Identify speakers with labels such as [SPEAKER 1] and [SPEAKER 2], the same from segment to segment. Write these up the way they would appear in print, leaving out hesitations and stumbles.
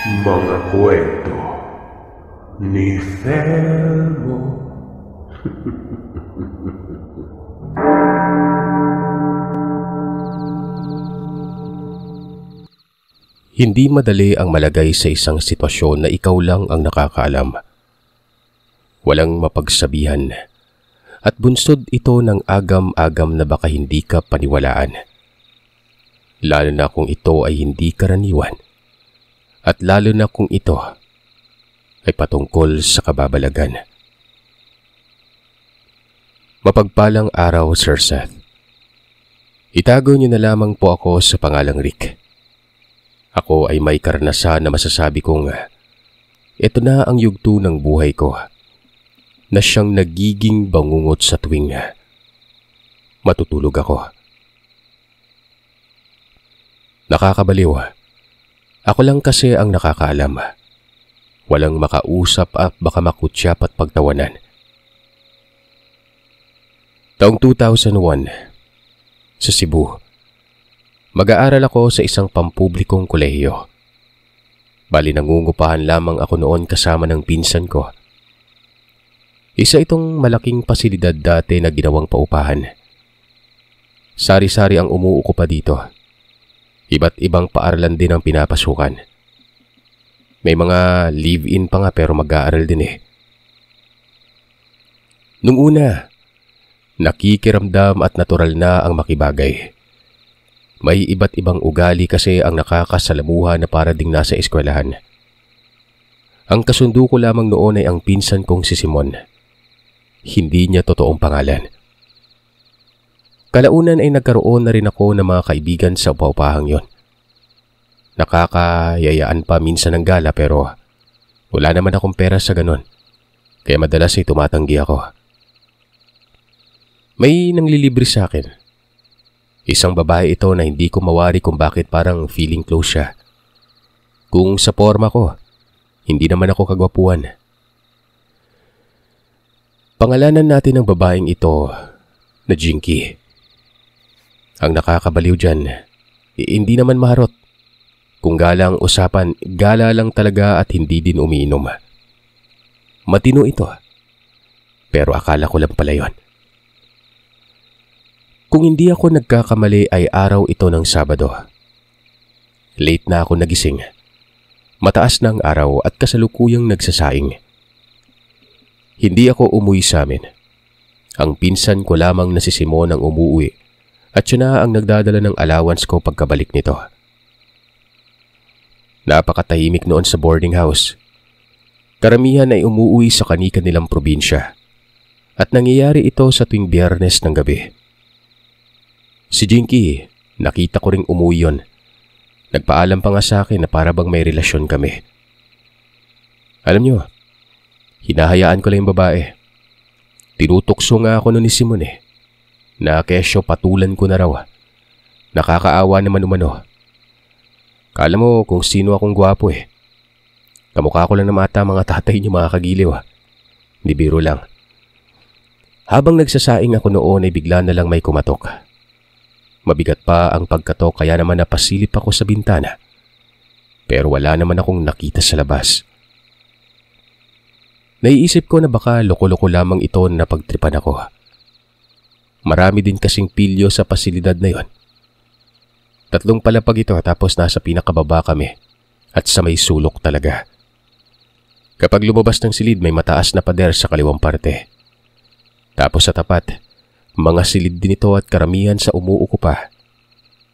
[SPEAKER 1] Mga kwento ni Felmo.
[SPEAKER 2] Hindi madali ang malagay sa isang sitwasyon na ikaw lang ang nakakaalam. Walang mapagsabihan at bunsod ito ng agam-agam na baka hindi ka paniwalaan. Lalo na kung ito ay hindi karaniwan at lalo na kung ito ay patungkol sa kababalagan. Mapagpalang araw, Sir Seth. Itago niyo na lamang po ako sa pangalang Rick. Ako ay may karanasan na masasabi kong ito na ang yugto ng buhay ko na siyang nagiging bangungot sa tuwing matutulog ako. Nakakabaliw. Ako lang kasi ang nakakaalam. Walang makausap at baka makutyap at pagtawanan. Taong 2001, sa Cebu, mag-aaral ako sa isang pampublikong kolehiyo. Bali nangungupahan lamang ako noon kasama ng pinsan ko. Isa itong malaking pasilidad dati na ginawang paupahan. Sari-sari ang umuuko pa dito. Iba't ibang paaralan din ang pinapasukan. May mga live-in pa nga pero mag-aaral din eh. Nung una, nakikiramdam at natural na ang makibagay. May iba't ibang ugali kasi ang nakakasalamuha na para ding nasa eskwelahan. Ang kasundo ko lamang noon ay ang pinsan kong si Simon. Hindi niya totoong pangalan. Kalaunan ay nagkaroon na rin ako ng mga kaibigan sa upaupahang yon. Nakakayayaan pa minsan ng gala pero wala naman akong pera sa ganon. Kaya madalas ay tumatanggi ako. May nanglilibre sa akin. Isang babae ito na hindi ko mawari kung bakit parang feeling close siya. Kung sa forma ko, hindi naman ako kagwapuan. Pangalanan natin ang babaeng ito na Jinky. Ang nakakabaliw dyan, hindi naman maharot. Kung gala ang usapan, gala lang talaga at hindi din umiinom. Matino ito. Pero akala ko lang pala yun. Kung hindi ako nagkakamali ay araw ito ng Sabado. Late na ako nagising. Mataas na ang araw at kasalukuyang nagsasaing. Hindi ako umuwi sa amin. Ang pinsan ko lamang na si Simon ang umuwi at siya na ang nagdadala ng allowance ko pagkabalik nito. Napakatahimik noon sa boarding house. Karamihan ay umuwi sa kani-kanilang probinsya at nangyayari ito sa tuwing Biyernes ng gabi. Si Jinky, nakita ko ring umuwi yon. Nagpaalam pa nga sa akin na para bang may relasyon kami. Alam nyo, hinahayaan ko lang yung babae. Tinutukso nga ako nun ni Simon eh. Na kesyo patulan ko na raw. Nakakaawa naman umano. Kala mo kung sino akong gwapo eh. Kamukha ko lang na mata mga tatay niyo mga kagiliw. Hindi biro lang. Habang nagsasaing ako noon ay bigla na lang may kumatok. Mabigat pa ang pagkatok kaya naman napasilip ako sa bintana. Pero wala naman akong nakita sa labas. Naiisip ko na baka loko-loko lamang ito na pagtripan ako. Marami din kasing pilyo sa pasilidad na yon. 3 palapag ito tapos nasa pinakababa kami at sa may sulok talaga. Kapag lumabas ng silid may mataas na pader sa kaliwang parte. Tapos sa tapat, mga silid din ito at karamihan sa umuuko pa.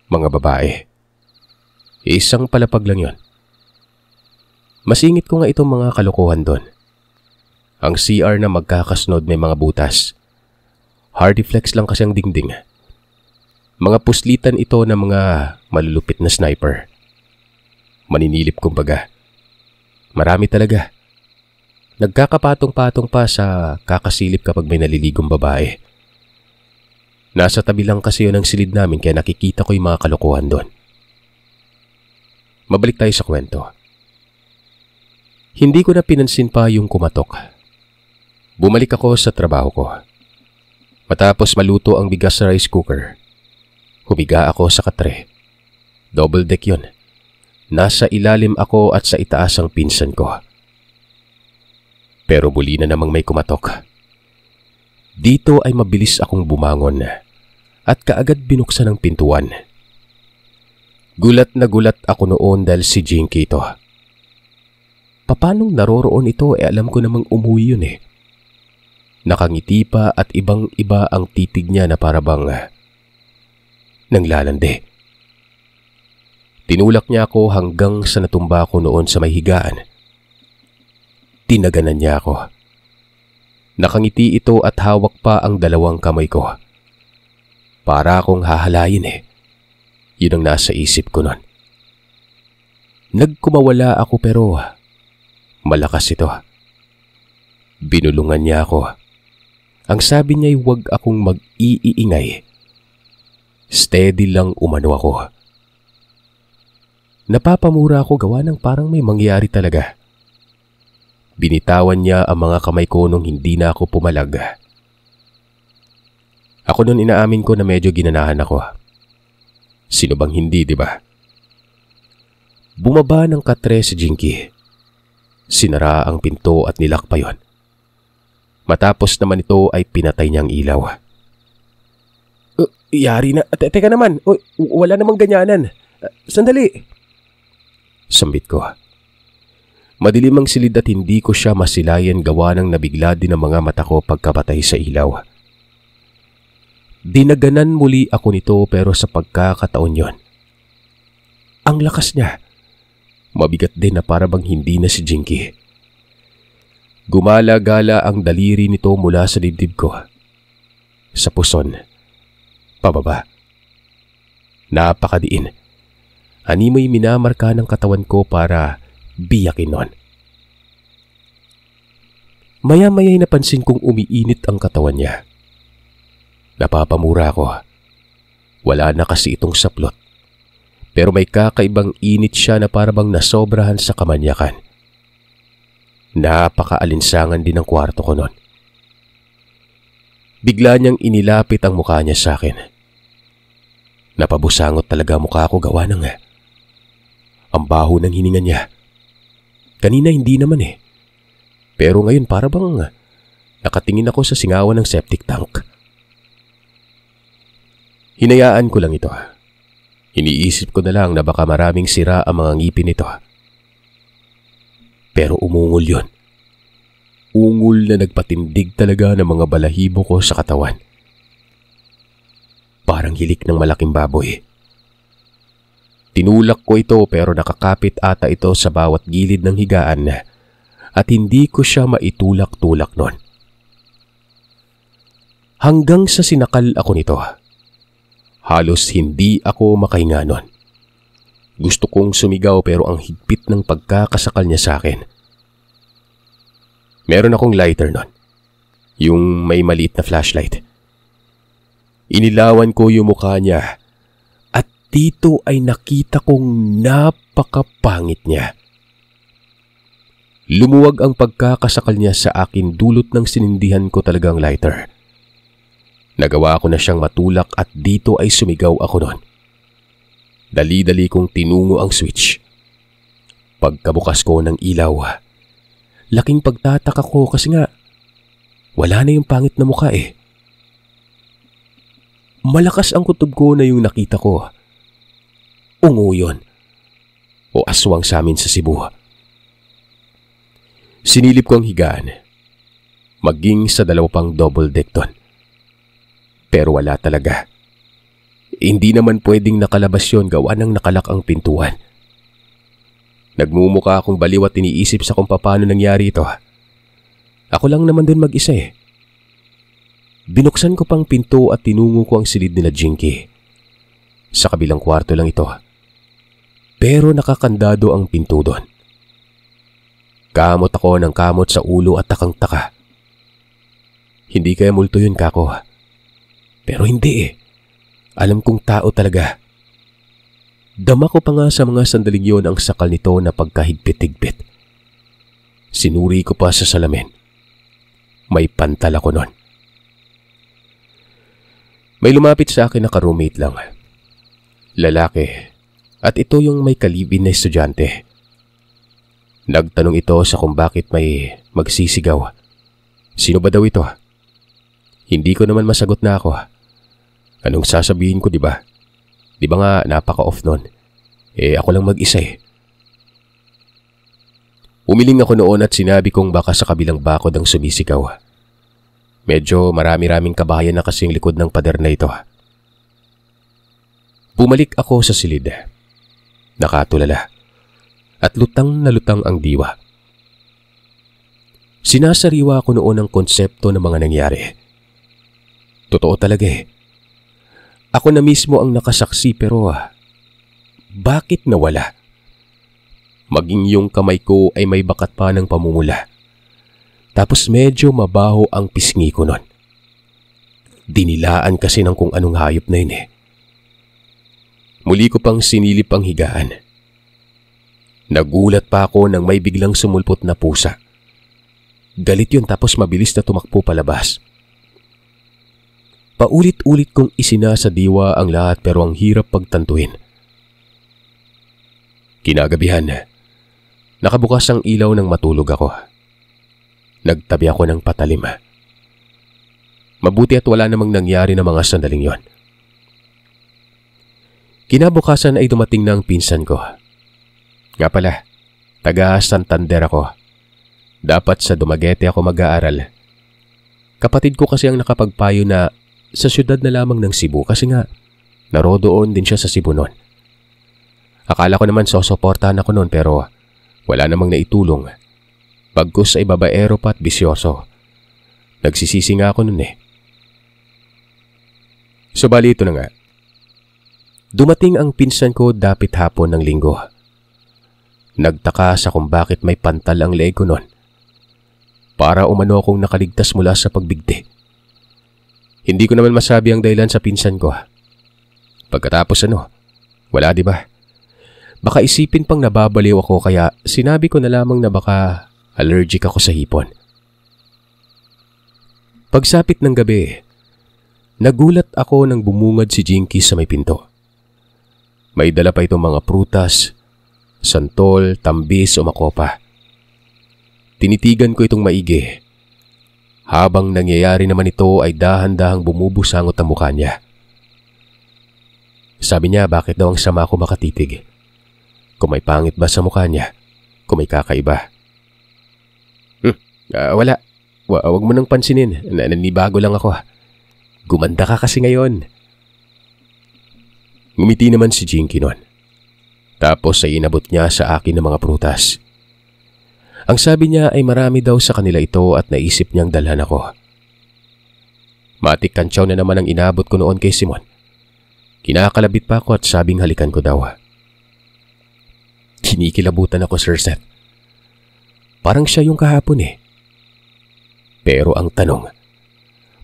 [SPEAKER 2] Mga babae. Isang palapag lang yon. Masingit ko nga itong mga kalokohan doon. Ang CR na magkakasunod may mga butas. Hardiflex lang kasi ang dingding. Mga puslitan ito ng mga malulupit na sniper. Maninilip kumbaga. Marami talaga. Nagkakapatong-patong pa sa kakasilip kapag may naliligong babae. Nasa tabi lang kasi yun ang silid namin kaya nakikita ko yung mga kalokohan doon. Mabalik tayo sa kwento. Hindi ko na pinansin pa yung kumatok. Bumalik ako sa trabaho ko. Matapos maluto ang bigas sa rice cooker, humiga ako sa katre. Double deck yun. nasa ilalim ako at sa itaas ang pinsan ko. Pero muli na namang may kumatok. Dito ay mabilis akong bumangon at kaagad binuksan ang pintuan. Gulat na gulat ako noon dahil si Jinky ito. Papanong naroroon ito alam ko namang umuwi yun eh. Nakangiti pa at ibang-iba ang titig niya na parabang nanglalandi. Tinulak niya ako hanggang sa natumba ko noon sa may higaan. Tinaganan niya ako. Nakangiti ito at hawak pa ang dalawang kamay ko. Para akong hahalayin eh. Yun ang nasa isip ko noon. Nagkumawala ako pero malakas ito. Binulungan niya ako. Ang sabi niya ay huwag akong mag-iingay. Steady lang umano ako. Napapamura ako gawa ng parang may mangyari talaga. Binitawan niya ang mga kamay ko nung hindi na ako pumalag. Ako nun inaamin ko na medyo ginanahan ako. Sino bang hindi, di ba? Bumaba ng katre si Jinky. Sinara ang pinto at nilak pa yon. Matapos naman ito ay pinatay niyang ilaw. Yari na. Teka naman. Wala namang ganyanan. Sandali. Sambit ko. Madilim ang silid at hindi ko siya masilayan gawa ng nabigla din ang mga mata ko pagkapatay sa ilaw. Dinaganan muli ako nito pero sa pagkakataon yon. Ang lakas niya. Mabigat din na parabang hindi na si Jinky. Gumala-gala ang daliri nito mula sa dibdib ko. Sa puson. Pababa. Napakadiin. Animoy minamarka ng katawan ko para biyakin nun. Maya-maya'y napansin kong umiinit ang katawan niya. Napapamura ako. Wala na kasi itong saplot. Pero may kakaibang init siya na parabang nasobrahan sa kamanyakan. Napaka-alinsangan din ang kwarto ko nun. Bigla niyang inilapit ang mukha niya sa akin. Napabusangot talaga mukha ko gawa ng ang baho ng hininga niya. Kanina hindi naman eh. Pero ngayon parabang nakatingin ako sa singawan ng septic tank. Hinayaan ko lang ito. Iniisip ko na lang na baka maraming sira ang mga ngipin nito. Pero umungol yun. Ungol na nagpatindig talaga ng mga balahibo ko sa katawan. Parang hilik ng malaking baboy. Tinulak ko ito pero nakakapit ata ito sa bawat gilid ng higaan at hindi ko siya maitulak-tulak nun. Hanggang sa sinakal ako nito. Halos hindi ako makahinga nun. Gusto kong sumigaw pero ang higpit ng pagkakasakal niya sa akin. Meron akong lighter nun. Yung may maliit na flashlight. Inilawan ko yung mukha niya at dito ay nakita kong napakapangit niya. Lumuwag ang pagkakasakal niya sa akin dulot ng sinindihan ko talagang lighter. Nagawa ko na siyang matulak at dito ay sumigaw ako nun. Dali-dali kong tinungo ang switch. Pagkabukas ko ng ilaw, laking pagtataka ko kasi nga wala na yung pangit na mukha eh. Malakas ang kutob ko na yung nakita ko. Ungo yun. O aswang sa amin sa Cebu. Sinilip ko ang higaan. Maging sa dalawa pang double deck doon. Pero wala talaga. Hindi naman pwedeng nakalabas yon gawa ng nakalak ang pintuan. Nagmumukha akong baliw at iniisip sa kung paano nangyari ito. Ako lang naman dun mag-isa eh. Binuksan ko pang pinto at tinungo ko ang silid nila Jinky. Sa kabilang kwarto lang ito. Pero nakakandado ang pinto doon. Kamot ako ng kamot sa ulo at takang-taka. Hindi kaya multo yun, kako. Pero hindi eh. Alam kong tao talaga. Dama ko pa nga sa mga sandaling yon ang sakal nito na pagkahigpit-higpit. Sinuri ko pa sa salamin. May pantal ako nun. May lumapit sa akin na ka-roommate lang. Lalaki At ito yung may kalibin na estudyante. Nagtanong ito sa kung bakit may magsisigaw. Sino ba daw ito? Hindi ko naman masagot na ako. Anong sasabihin ko, di ba? Di ba nga napaka-off nun? Ako lang mag-isa eh. Umiling ako noon at sinabi kong baka sa kabilang bakod ang sumisigaw. Medyo marami-raming kabahayan na kasing likod ng pader na ito. Pumalik ako sa silid. Nakatulala. At lutang na lutang ang diwa. Sinasariwa ko noon ang konsepto ng mga nangyari. Totoo talaga eh. Ako na mismo ang nakasaksi pero bakit nawala? Maging yung kamay ko ay may bakat pa ng pamumula. Tapos medyo mabaho ang pisngi ko nun. Dinilaan kasi ng kung anong hayop na yun eh. Muli ko pang sinilip ang higaan. Nagulat pa ako nang may biglang sumulpot na pusa. Galit yun tapos mabilis na tumakbo palabas. Paulit-ulit kong isinasa diwa ang lahat pero ang hirap pagtantuin. Kinagabihan, nakabukas ang ilaw nang matulog ako. Nagtabi ako ng patalim. Mabuti at wala namang nangyari na mga sandaling yon. Kinabukasan ay dumating na ang pinsan ko. Nga pala, taga Santander ako. Dapat sa Dumaguete ako mag-aaral. Kapatid ko kasi ang nakapagpayo na sa syudad na lamang ng Cebu kasi nga naroon din siya sa Cebu noon. Akala ko naman sosoportahan ako noon pero wala namang naitulong. Bagkus ay babaero pa at bisyoso. Nagsisisi nga ako noon eh. So bali ito na nga. Dumating ang pinsan ko dapit hapon ng linggo. Nagtaka sa kung bakit may pantal ang leeg ko noon. Para umano akong nakaligtas mula sa pagbigti. Hindi ko naman masabi ang dahilan sa pinsan ko. Pagkatapos wala di ba? Baka isipin pang nababaliw ako kaya sinabi ko na lamang na baka allergic ako sa hipon. Pagsapit ng gabi, nagulat ako nang bumungad si Jinky sa may pinto. May dala pa itong mga prutas, santol, tambis o makopa. Tinitigan ko itong maigi. Habang nangyayari naman ito ay dahan-dahang bumubusangot ang mukha niya. Sabi niya bakit daw ang sama ko makatitig. Kung may pangit ba sa mukha niya, kung may kakaiba. Wala. Wag mo nang pansinin. Nanibago lang ako. Gumanda ka kasi ngayon. Ngumiti naman si Jinky noon. Tapos ay inabot niya sa akin ng mga prutas. Ang sabi niya ay marami daw sa kanila ito at naisip niyang dalhan ako. Matik kantsaw na naman ang inabot ko noon kay Simon. Kinakalabit pa ako at sabing halikan ko daw. Kinikilabutan ako, Sir Seth. Parang siya yung kahapon eh. Pero ang tanong,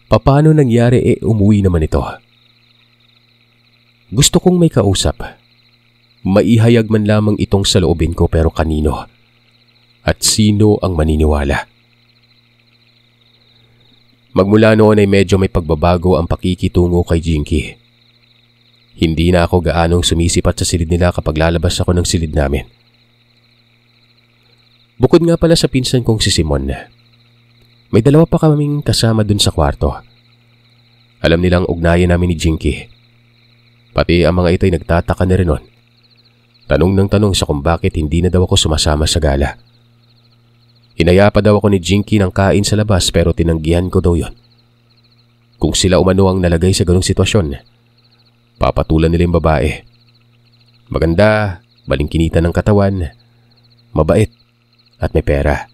[SPEAKER 2] paano nangyari umuwi naman ito? Gusto kong may kausap. Maihayag man lamang itong saloobin ko pero kanino? At sino ang maniniwala? Magmula noon ay medyo may pagbabago ang pakikitungo kay Jinky. Hindi na ako gaanong sumisipat sa silid nila kapag lalabas ako ng silid namin. Bukod nga pala sa pinsan kong si Simon, may dalawa pa kaming kasama dun sa kwarto. Alam nilang ugnayan namin ni Jinky. Pati ang mga ito ay nagtataka na rin nun. Tanong ng tanong sa kung bakit hindi na daw ako sumasama sa gala. Hinaya pa daw ako ni Jinky ng kain sa labas pero tinanggihan ko daw yon. Kung sila umano ang nalagay sa ganong sitwasyon, papatulan nila yung babae. Maganda, balingkinita ng katawan, mabait, at may pera.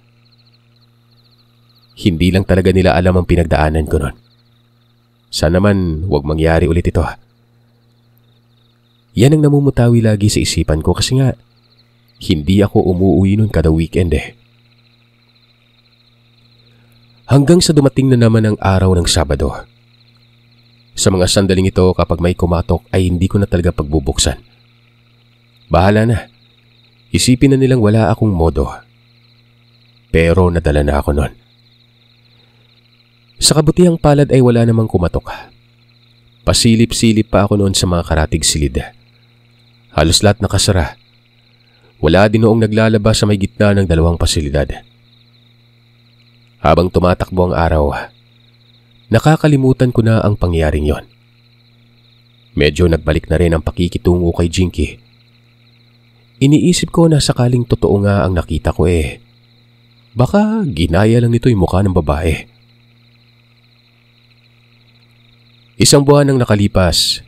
[SPEAKER 2] Hindi lang talaga nila alam ang pinagdaanan ko nun. Sana man huwag mangyari ulit ito. Yan ang namumutawi lagi sa isipan ko kasi nga hindi ako umuwi nun kada weekend eh. Hanggang sa dumating na naman ang araw ng Sabado. Sa mga sandaling ito kapag may kumatok ay hindi ko na talaga pagbubuksan. Bahala na. Isipin na nilang wala akong modo. Pero nadala na ako nun. Sa kabutihang palad ay wala namang kumatok. Pasilip-silip pa ako noon sa mga karatig silid. Halos lahat nakasara. Wala din noong naglalaba sa may gitna ng dalawang pasilidad. Habang tumatakbo ang araw, nakakalimutan ko na ang pangyayaring yon. Medyo nagbalik na rin ang pakikitungo kay Jinky. Iniisip ko na sakaling totoo nga ang nakita ko baka ginaya lang nito yung mukha ng babae. Isang buwan ang nakalipas.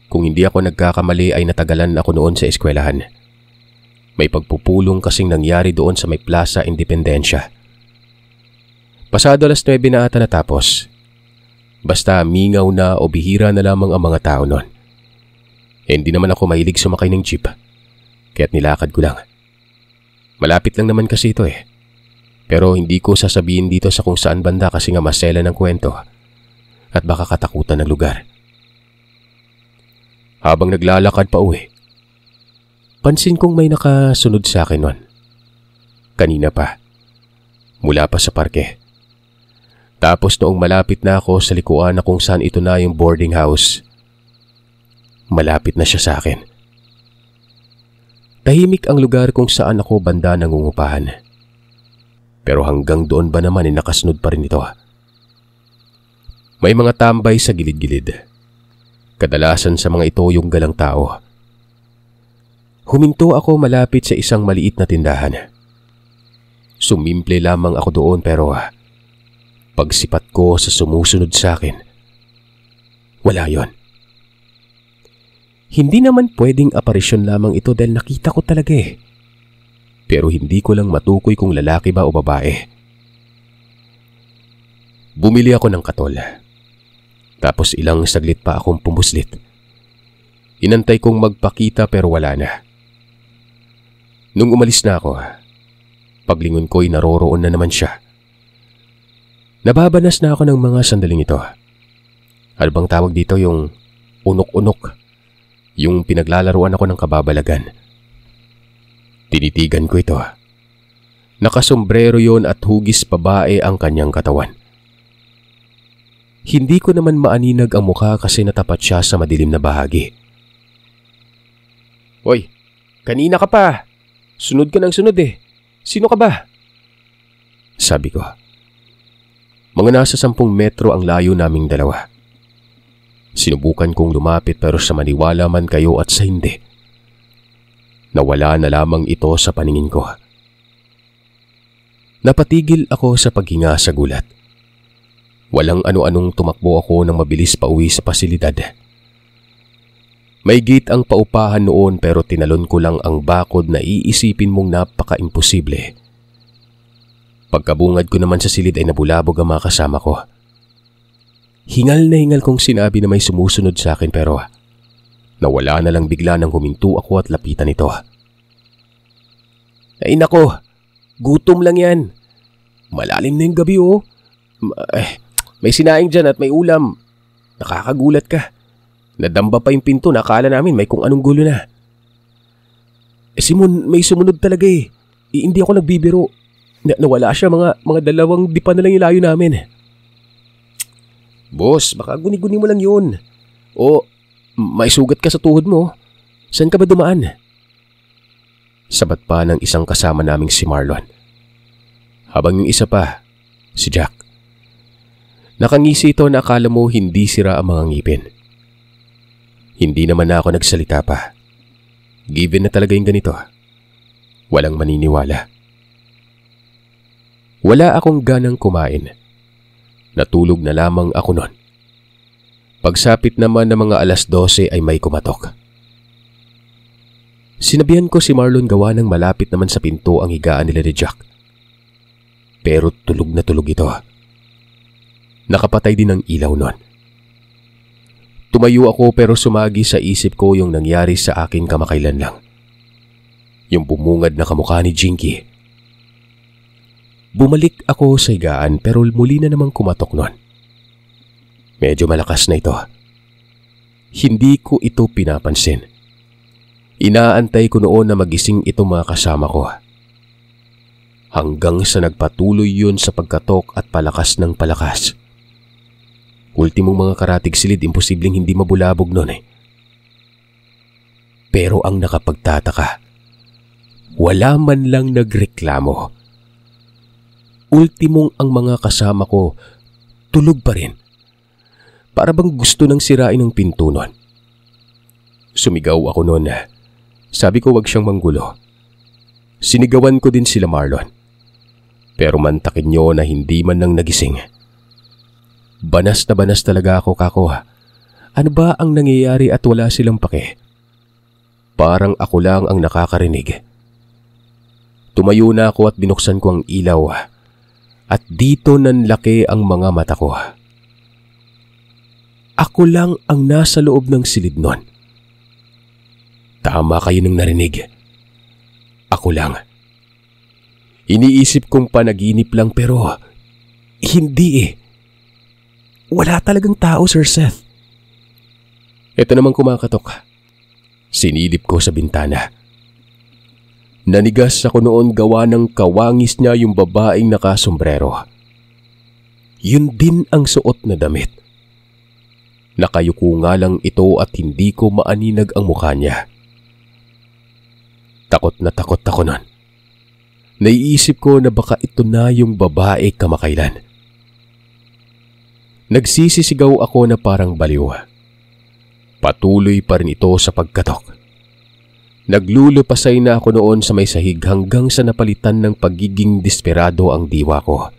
[SPEAKER 2] Kung hindi ako nagkakamali ay natagalan ako noon sa eskwelahan. May pagpupulong kasing nangyari doon sa may Plaza Independencia. Pasado alas 9 na ata natapos. Basta mingaw na o bihira na lamang ang mga tao noon. Hindi naman ako mahilig sumakay ng jeep, kaya't nilakad ko lang. Malapit lang naman kasi ito Pero hindi ko sasabihin dito sa kung saan banda kasi nga masela ng kwento at baka katakutan ng lugar. Habang naglalakad pa uwi, pansin kong may nakasunod sa akin noon. Kanina pa. Mula pa sa parke. Tapos noong malapit na ako sa likuan na kung saan ito na yung boarding house, malapit na siya sa akin. Tahimik ang lugar kung saan ako banda nangungupahan. Pero hanggang doon ba naman nakasunod pa rin ito? May mga tambay sa gilid-gilid. Kadalasan sa mga ito yung galang tao. Huminto ako malapit sa isang maliit na tindahan. Sumimple lamang ako doon pero pagsipat ko sa sumusunod sa akin, wala yon. Hindi naman pwedeng aparisyon lamang ito dahil nakita ko talaga Pero hindi ko lang matukoy kung lalaki ba o babae. Bumili ako ng katol. Tapos ilang saglit pa akong pumuslit. Inantay kong magpakita pero wala na. Nung umalis na ako, paglingon ko'y naroroon na naman siya. Nababanas na ako ng mga sandaling ito. Ano bang tawag dito yung unok-unok? Yung pinaglalaruan ako ng kababalagan. Tinitigan ko ito. Nakasombrero yon at hugis babae ang kanyang katawan. Hindi ko naman maaninag ang mukha kasi natapat siya sa madilim na bahagi. Hoy, kanina ka pa. Sunod ka ng sunod Sino ka ba? Sabi ko. Mga nasa 10 metro ang layo naming dalawa. Sinubukan kong lumapit pero sa maniwala man kayo at sa hindi, nawala na lamang ito sa paningin ko. Napatigil ako sa paghinga sa gulat. Walang ano-anong tumakbo ako nang mabilis pauwi sa pasilidad. May gate ang paupahan noon pero tinalon ko lang ang bakod na iisipin mong napaka-imposible. Pagkabungad ko naman sa silid ay nabulabog ang mga kasama ko. Hingal na hingal kong sinabi na may sumusunod sa akin pero nawala na lang bigla nang huminto ako at lapitan ito. Ay nako, gutom lang yan. Malalim na yung gabi May sinaing dyan at may ulam. Nakakagulat ka. Nadamba pa yung pinto, nakala namin may kung anong gulo na. Simon, may sumunod talaga hindi ako nagbibiro. Nawala siya, mga 2 dipa na lang yung layo namin. Boss, baka guni-guni mo lang yun. O, may sugat ka sa tuhod mo. Saan ka ba dumaan? Sabat pa ng isang kasama naming si Marlon. Habang yung isa pa, si Jack. Nakangisi ito na akala mo hindi sira ang mga ngipin. Hindi naman na ako nagsalita pa. Given na talaga yung ganito. Walang maniniwala. Wala akong ganang kumain. Natulog na lamang ako noon. Pagsapit naman ng mga alas 12 ay may kumatok. Sinabihan ko si Marlon gawa ng malapit naman sa pinto ang higaan nila ni Jack. Pero tulog na tulog ito. Nakapatay din ang ilaw noon. Tumayo ako pero sumagi sa isip ko yung nangyari sa akin kamakailan lang. Yung bumungad na kamukha ni Jinky. Bumalik ako sa higaan pero muli na namang kumatok noon. Medyo malakas na ito. Hindi ko ito pinapansin. Inaantay ko noon na magising itong mga kasama ko. Hanggang sa nagpatuloy yun sa pagkatok at palakas ng palakas. Ultimong mga karatig silid, imposibleng hindi mabulabog noon Pero ang nakapagtataka, wala man lang nagreklamo. Ultimong ang mga kasama ko, tulog pa rin. Para bang gusto nang sirain ang pinto nun. Sumigaw ako noon. Sabi ko wag siyang manggulo. Sinigawan ko din sila Marlon. Pero mantakin nyo na hindi man nang nagising. Banas na banas talaga ako, kako. Ano ba ang nangyayari at wala silang pake? Parang ako lang ang nakakarinig. Tumayo na ako at binuksan ko ang ilaw. At dito nanlaki ang mga mata ko. Ako lang ang nasa loob ng silid nun. Tama kayo ng narinig. Ako lang. Iniisip kong panaginip lang pero hindi eh. Wala talagang tao, Sir Seth. Ito namang kumakatok. Sinilip ko sa bintana. Nanigas ako noon gawa ng kawangis niya yung babaeng nakasombrero. Yun din ang suot na damit. Nakayuko nga lang ito at hindi ko maaninag ang mukha niya. Takot ako nun. Naiisip ko na baka ito na yung babae kamakailan. Nagsisisigaw ako na parang baliw. Patuloy pa rin ito sa pagkatok. Naglulupasay na ako noon sa may sahig hanggang sa napalitan ng pagiging desperado ang diwa ko.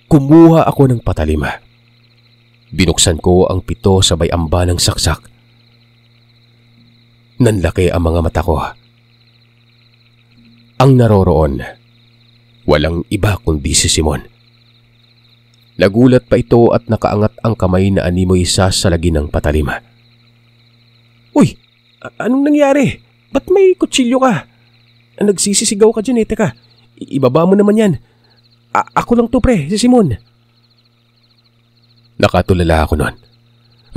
[SPEAKER 2] Kumuha ako ng patalim. Binuksan ko ang pito sabay amba ng saksak. Nanlaki ang mga mata ko. Ang naroroon, walang iba kundi si Simon. Nagulat pa ito at nakaangat ang kamay na animoy sasalagi ng patalim. Uy! Anong nangyari? Ba't may kutsilyo ka? Nagsisisigaw ka dyan eh. Teka, ibaba mo naman yan. Ako lang to pre, si Simon. Nakatulala ako nun.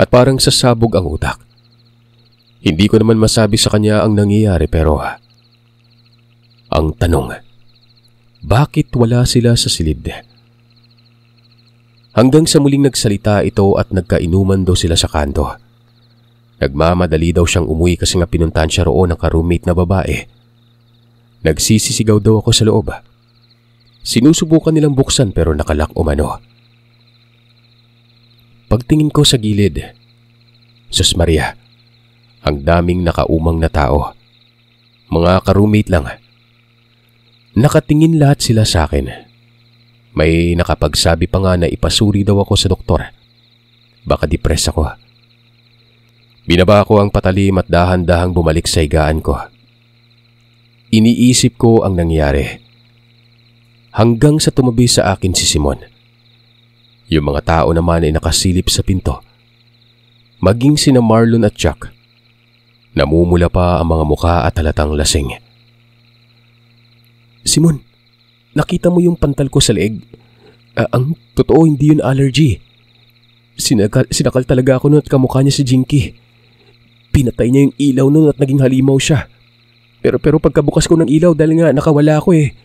[SPEAKER 2] At parang sasabog ang utak. Hindi ko naman masabi sa kanya ang nangyayari pero ang tanong, bakit wala sila sa silid? Hanggang sa muling nagsalita ito at nagkainuman daw sila sa kanto. Nagmamadali daw siyang umuwi kasi nga pinuntahan siya roon ng ka-roommate na babae. Nagsisisigaw daw ako sa loob. Sinusubukan nilang buksan pero nakalak umano. Pagtingin ko sa gilid, Sus Maria, ang daming nakaumang na tao. Mga ka-roommate lang. Nakatingin lahat sila sa akin. May nakapagsabi pa nga na ipasuri daw ako sa doktor. Baka depress ako. Binaba ko ang patalim at dahan-dahang bumalik sa higaan ko. Iniisip ko ang nangyari. Hanggang sa tumabi sa akin si Simon. Yung mga tao naman ay nakasilip sa pinto. Maging sina Marlon at Chuck. Namumula pa ang mga mukha at halatang lasing. Simon, nakita mo yung pantal ko sa leeg? Ang totoo hindi yun allergy. Sinakal talaga ako nun at kamukha niya si Jinky. Pinatay niya yung ilaw nun at naging halimaw siya. Pero pagkabukas ko ng ilaw dahil nga nakawala ako eh.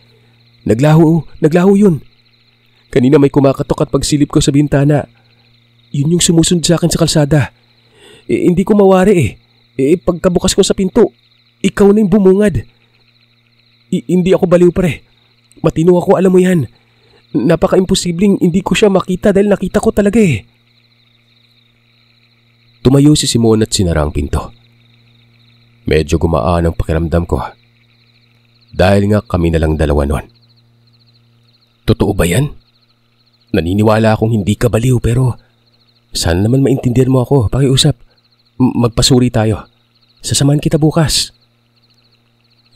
[SPEAKER 2] Naglaho yun. Kanina may kumakatok at pagsilip ko sa bintana. Yun yung sumusunod sa akin sa kalsada. Hindi ko mawari eh. Pagkabukas ko sa pinto, ikaw na yung bumungad. Hindi ako baliw pare. Matino ako, alam mo yan. Napaka-imposibleng hindi ko siya makita dahil nakita ko talaga eh. Tumayo si Simon at sinara ang pinto. Medyo gumaan ang pakiramdam ko. Dahil nga kami na lang dalawa nun. Totoo ba yan? Naniniwala akong hindi ka baliw pero sana naman maintindihan mo ako. Pakiusap. Magpasuri tayo. Sasamahan kita bukas.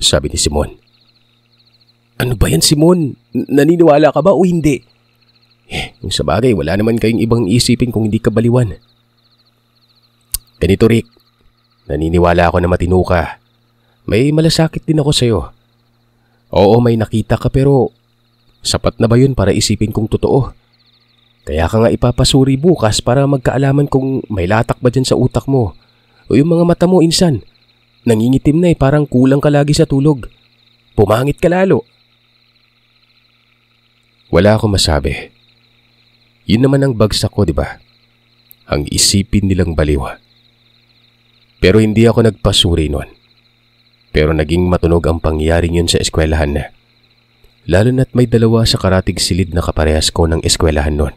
[SPEAKER 2] Sabi ni Simon. Ano ba yan, Simon? Naniniwala ka ba o hindi? Kung sa bagay, wala naman kayong ibang isipin kung hindi ka baliwan. Ganito, Rick. Naniniwala ako na matino ka. May malasakit din ako sa'yo. Oo, may nakita ka pero sapat na ba yun para isipin kong totoo? Kaya ka nga ipapasuri bukas para magkaalaman kung may latak ba dyan sa utak mo. O yung mga mata mo, insan. Nangingitim na parang kulang ka lagi sa tulog. Pumangit ka lalo. Wala akong masabi. Yun naman ang bagsak ko, di ba? Ang isipin nilang baliw. Pero hindi ako nagpasuri noon. Pero naging matunog ang pangyayaring yun sa eskwelahan na. Lalo na't may dalawa sa karatig silid na kaparehas ko ng eskwelahan noon.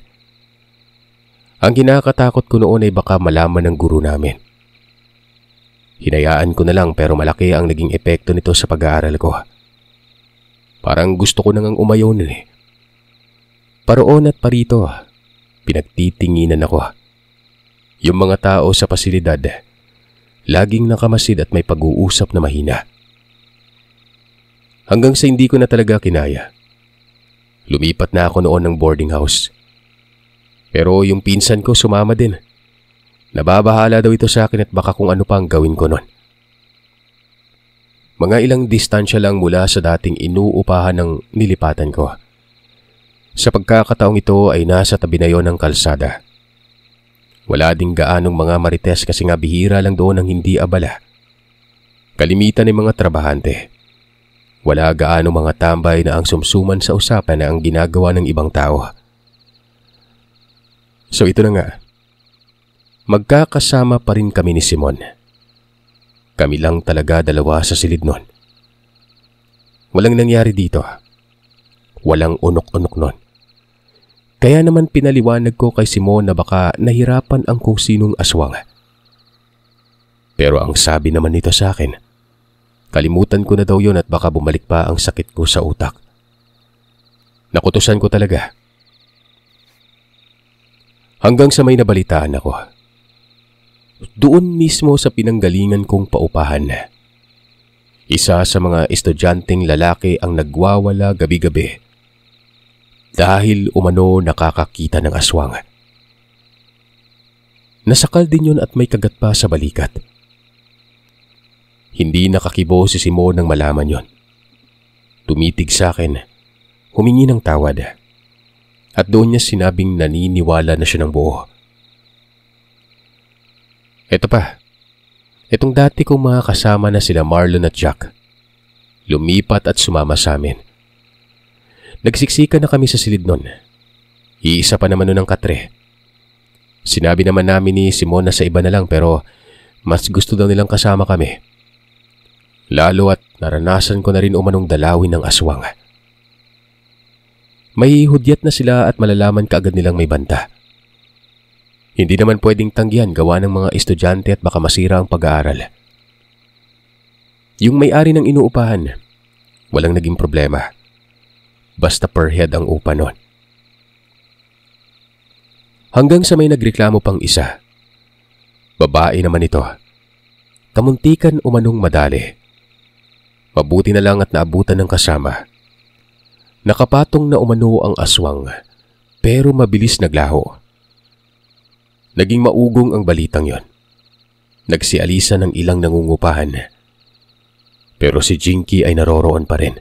[SPEAKER 2] Ang kinakatakot ko noon ay baka malaman ng guro namin. Hinayaan ko na lang pero malaki ang naging epekto nito sa pag-aaral ko. Parang gusto ko nang umayaw nun eh. Paroon at parito, pinagtitinginan ako. Yung mga tao sa pasilidad, laging nakamasid at may pag-uusap na mahina. Hanggang sa hindi ko na talaga kinaya. Lumipat na ako noon ng boarding house. Pero yung pinsan ko sumama din. Nababahala daw ito sa akin at baka kung ano pa ang gawin ko noon. Mga ilang distansya lang mula sa dating inuupahan ng nilipatan ko. Sa pagkakataong ito ay nasa tabi na yon ng kalsada. Wala ding gaanong mga marites kasi nga bihira lang doon ang hindi abala. Kalimitan ng mga trabahante. Wala gaanong mga tambay na ang sumsuman sa usapan na ang ginagawa ng ibang tao. So ito na nga. Magkakasama pa rin kami ni Simon. Kami lang talaga dalawa sa silid nun. Walang nangyari dito. Walang unok-unok nun. Kaya naman pinaliwanag ko kay Simon na baka nahirapan ang kung sinong aswang. Pero ang sabi naman nito sa akin, kalimutan ko na daw yon at baka bumalik pa ang sakit ko sa utak. Nakutusan ko talaga. Hanggang sa may nabalitaan ako. Doon mismo sa pinanggalingan kong paupahan. Isa sa mga estudyanteng lalaki ang nagwawala gabi-gabi. Dahil umano nakakakita ng aswang. Nasakal din yun at may kagat pa sa balikat. Hindi nakakibo si Simon nang malaman yon. Tumitig sa akin, humingi ng tawad. At doon niya sinabing naniniwala na siya ng buo. Ito pa, itong dati kong mga kasama na sila Marlon at Jack. Lumipat at sumama sa amin. Nagsiksikan na kami sa silid nun. Iisa pa naman nun ang katre. Sinabi naman namin ni Simon na sa iba na lang pero mas gusto daw nilang kasama kami. Lalo at naranasan ko na rin umanong dalawin ng aswang. May hudyat na sila at malalaman kaagad nilang may banta. Hindi naman pwedeng tanggihan gawa ng mga estudyante at baka masira ang pag-aaral. Yung may-ari ng inuupahan, walang naging problema. Basta per head ang upa nun. Hanggang sa may nagreklamo pang isa. Babae naman ito. Kamuntikan umanong madali. Mabuti na lang at naabutan ng kasama. Nakapatong na umano ang aswang, pero mabilis naglaho. Naging maugong ang balitang yon. Nagsialisa ng ilang nangungupahan. Pero si Jinky ay naroroon pa rin.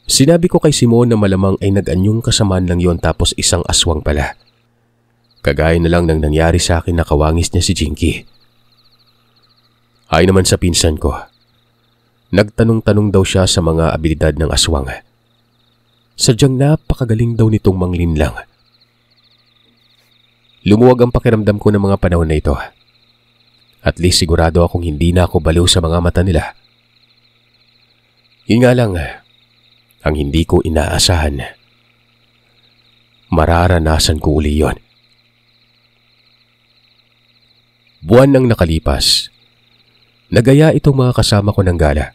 [SPEAKER 2] Sinabi ko kay Simon na malamang ay nag-anyong kasamaan lang yon tapos isang aswang pala. Kagaya na lang ng nangyari sa akin na kawangis niya si Jinky. Ay naman sa pinsan ko. Nagtanong-tanong daw siya sa mga abilidad ng aswang. Sadyang napakagaling daw nitong manglinlang. Lumuwag ang pakiramdam ko ng mga panahon na ito. At least sigurado akong hindi na ako baliw sa mga mata nila. Yun nga lang, ang hindi ko inaasahan. Mararanasan ko uli yon. Buwan nang nakalipas. Nagaya itong mga kasama ko ng gala.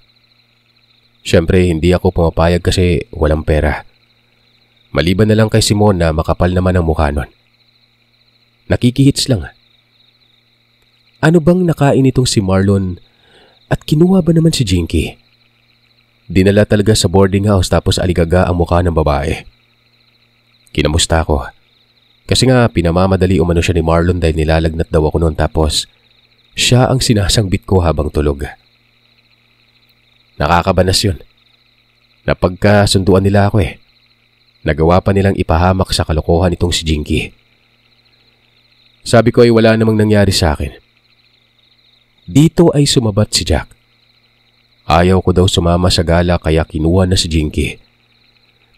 [SPEAKER 2] Siyempre, hindi ako pumapayag kasi walang pera. Maliban na lang kay Simon na makapal naman ang mukha nun. Nakikihits lang. Ano bang nakain itong si Marlon at kinuha ba naman si Jinky? Dinala talaga sa boarding house tapos aligaga ang mukha ng babae. Kinamusta ko. Kasi nga pinamamadali umano siya ni Marlon dahil nilalagnat daw ako noon tapos siya ang sinasangbit ko habang tulog. Nakakabanas yun. Napagkasunduan nila ako eh. Nagawa pa nilang ipahamak sa kalokohan itong si Jinky. Sabi ko ay wala namang nangyari sa akin. Dito ay sumabat si Jack. Ayaw ko daw sumama sa gala kaya kinuha na si Jinky.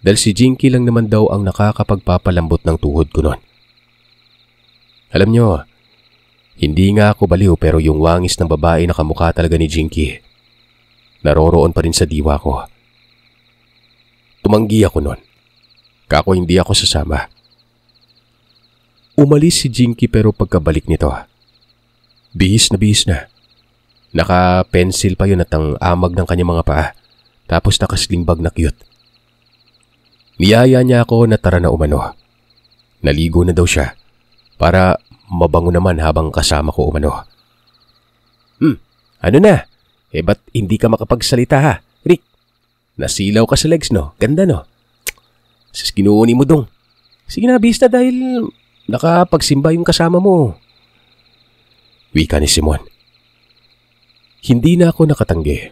[SPEAKER 2] Dahil si Jinky lang naman daw ang nakakapagpapalambot ng tuhod ko noon. Alam nyo, Hindi nga ako baliw pero yung wangis ng babae na kamukha talaga ni Jinky, naroroon pa rin sa diwa ko. Tumanggi ako nun. Kako hindi ako sasama. Umalis si Jinky pero pagkabalik nito, bihis na. Naka-pencil pa yun at ang amag ng kanyang mga paa, tapos nakaslimbag na cute. Niyaya niya ako na tara na umano. Naligo na daw siya para mabango naman habang kasama ko umano. Ano na? Ba't hindi ka makapagsalita ha, Rick? Nasilaw ka sa legs no? Ganda no? Sis kinuuni mo dong. Sige na, bis na dahil nakapagsimba yung kasama mo. Wika ni Simon. Hindi na ako nakatanggi.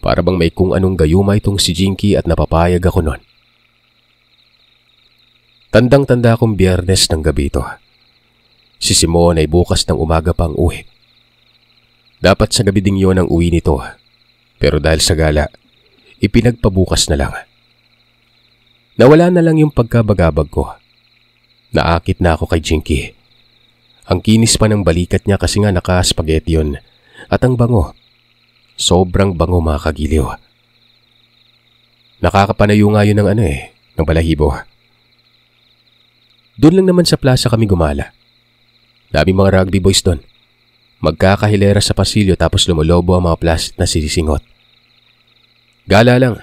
[SPEAKER 2] Para bang may kung anong gayuma itong si Jinky at napapayag ako nun. Tandang-tanda akong Biyernes ng gabi ito. Si Simon ay bukas ng umaga pang uwi. Dapat sa gabi ding yun ang uwi nito. Pero dahil sa gala, ipinagpabukas na lang. Nawala na lang yung pagkabagabag ko. Naakit na ako kay Jinky. Ang kinis pa ng balikat niya kasi nga naka-spaghetti yun. At ang bango. Sobrang bango mga kagiliw. Nakakapanayo nga yun ng balahibo. Doon lang naman sa plaza kami gumala. Daming mga rugby boys doon. Magkakahilera sa pasilyo tapos lumulobo ang mga plastic na sisisingot. Gala lang.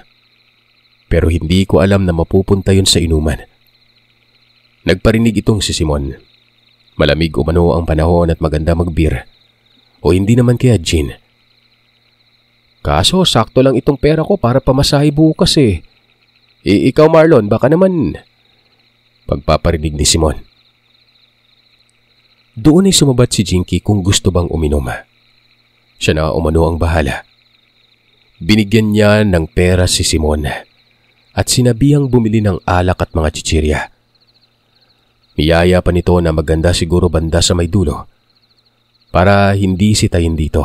[SPEAKER 2] Pero hindi ko alam na mapupunta yun sa inuman. Nagparinig itong si Simon. Malamig umano ang panahon at maganda mag-beer. O hindi naman kaya gin. Kaso sakto lang itong pera ko para pamasahe bukas eh. Ikaw Marlon, baka naman. Pagpaparinig ni Simon. Doon ay sumabat si Jinky kung gusto bang uminom. Siya na umano ang bahala. Binigyan niya ng pera si Simon at sinabihang bumili ng alak at mga chichirya. Niyaya pa nito na maganda siguro banda sa may dulo para hindi sitayin dito.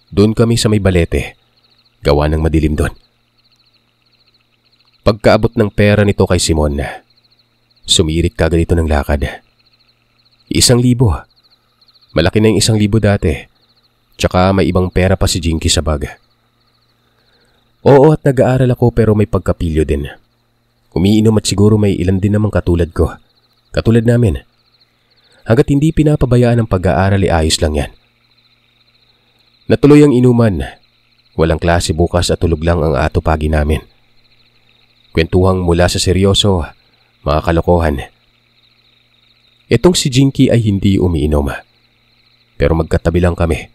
[SPEAKER 2] Doon kami sa may balete, gawa ng madilim doon. Pagkaabot ng pera nito kay Simon, sumirit kagad ito ng lakad. 1,000. Malaki na yung 1,000 dati. Tsaka may ibang pera pa si Jinky sa bag. Oo, at nag-aaral ako pero may pagkapilyo din. Umiinom at siguro may ilan din namang katulad ko. Katulad namin. Hanggat hindi pinapabayaan ang pag-aaral ayos lang yan. Natuloy ang inuman. Walang klase bukas at tulog lang ang atupagi namin. Kwentuhang mula sa seryoso, mga kalokohan. Itong si Jinky ay hindi umiinom. Pero magkatabi lang kami.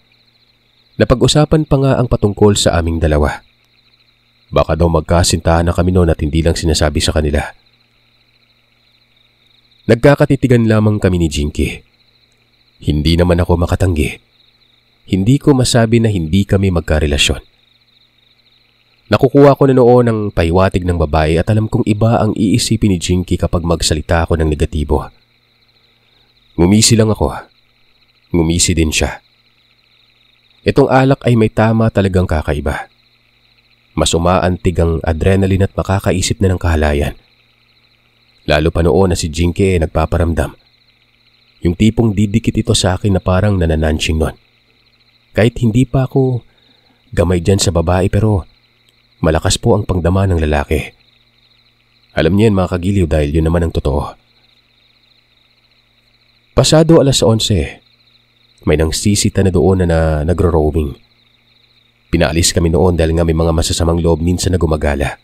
[SPEAKER 2] Napag-usapan pa nga ang patungkol sa aming dalawa. Baka daw magkasintahan na kami noon at hindi lang sinasabi sa kanila. Nagkakatitigan lamang kami ni Jinky. Hindi naman ako makatanggi. Hindi ko masabi na hindi kami magkarelasyon. Nakukuha ko na noon ang pahiwatig ng babae at alam kong iba ang iisipin ni Jinky kapag magsalita ako ng negatibo. Ngumisi lang ako. Ngumisi din siya. Itong alak ay may tama talagang kakaiba. Mas umaantig ang adrenaline at makakaisip na ng kahalayan. Lalo pa noon na si Jinky nagpaparamdam. Yung tipong didikit ito sa akin na parang nanananching nun. Kahit hindi pa ako gamay dyan sa babae pero malakas po ang pangdama ng lalaki. Alam niyo yan mga kagiliw dahil yun naman ang totoo. Pasado 11:00, may nangsisita na doon na nagro-roaming. Pinaalis kami noon dahil nga may mga masasamang loob minsan na gumagala.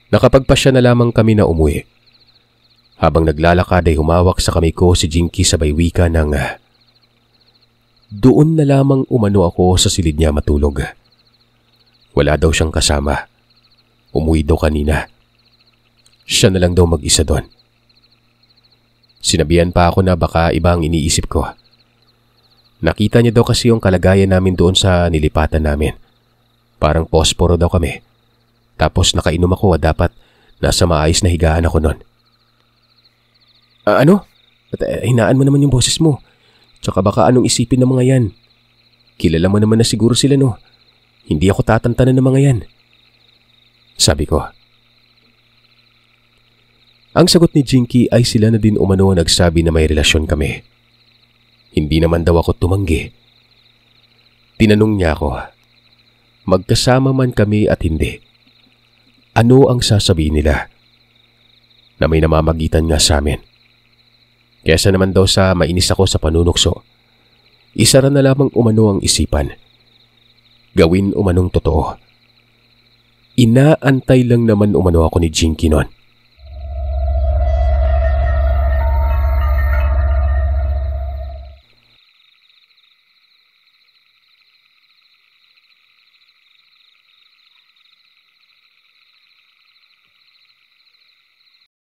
[SPEAKER 2] Nakapagpasya na lamang kami na umuwi. Habang naglalakad ay humawak sa kamay ko si Jinky sabay wika ng doon na lamang umano ako sa silid niya matulog. Wala daw siyang kasama. Umuwi daw kanina. Siya na lang daw mag-isa doon. Sinabihan pa ako na baka iba ang iniisip ko. Nakita niya daw kasi yung kalagayan namin doon sa nilipatan namin. Parang posporo daw kami. Tapos nakainom ako at dapat nasa maayos na higaan ako noon. Ano? Hinaan mo naman yung boses mo. Tsaka baka anong isipin ng mga yan. Kilala mo naman na siguro sila no. Hindi ako tatantanan ng mga yan. Sabi ko. Ang sagot ni Jinky ay sila na din umano nagsabi na may relasyon kami. Hindi naman daw ako tumanggi. Tinanong niya ako, magkasama man kami at hindi, ano ang sasabihin nila? Na may namamagitan nga sa amin. Kesa naman daw sa mainis ako sa panunukso, isara na lamang umano ang isipan. Gawin umanong totoo. Inaantay lang naman umano ako ni Jinky noon.